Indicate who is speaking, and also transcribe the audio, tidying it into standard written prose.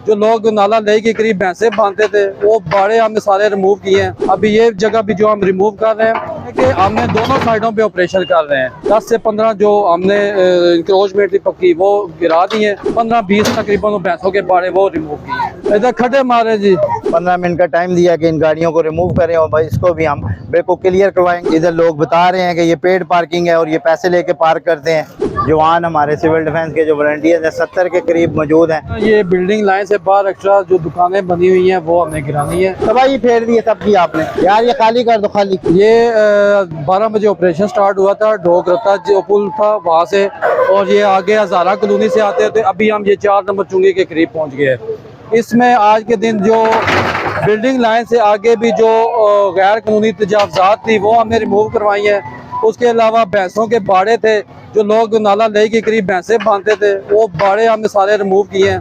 Speaker 1: जो लोग नाला ले के करीब भैंसे बांधते थे वो बाड़े हमने सारे रिमूव किए हैं। अभी ये जगह भी जो हम रिमूव कर रहे हैं कि हमने दोनों साइडों पे ऑपरेशन कर रहे हैं। 10 से 15 जो हमने इंक्रोचमेंट थी पक्की वो गिरा दी है। 15-20 तकरीबन भैंसों के बाड़े वो रिमूव किए। इधर खड्डे मारे जी।
Speaker 2: 15 मिनट का टाइम दिया कि इन गाड़ियों को रिमूव करें और भाई इसको भी हम बिल्कुल क्लियर करवाएंगे। इधर लोग बता रहे हैं कि ये पेड पार्किंग है और ये पैसे लेके पार्क करते हैं। जवान हमारे सिविल डिफेंस के जो वॉलंटियर्स हैं 70 के करीब मौजूद हैं।
Speaker 1: ये बिल्डिंग लाइन से बाहर एक्स्ट्रा जो दुकानें बनी हुई हैं वो हमने गिरानी है।
Speaker 2: तबाही फेर दी है तब की आपने, यार ये खाली कर दो खाली।
Speaker 1: ये 12 बजे ऑपरेशन स्टार्ट हुआ था। ढोक रत्ता जो पुल था वहाँ से और ये आगे हजारा कॉलोनी से आते थे। अभी हम ये 4 नंबर चुंगी के करीब पहुँच गए। इसमें आज के दिन जो बिल्डिंग लाइन से आगे भी जो गैर कानूनी तजावजात थी वो हमने रिमूव करवाई है। उसके अलावा भैंसों के बाड़े थे, जो लोग नाला ले के करीब भैंसे बांधते थे वो बाड़े हमने सारे रिमूव किए हैं।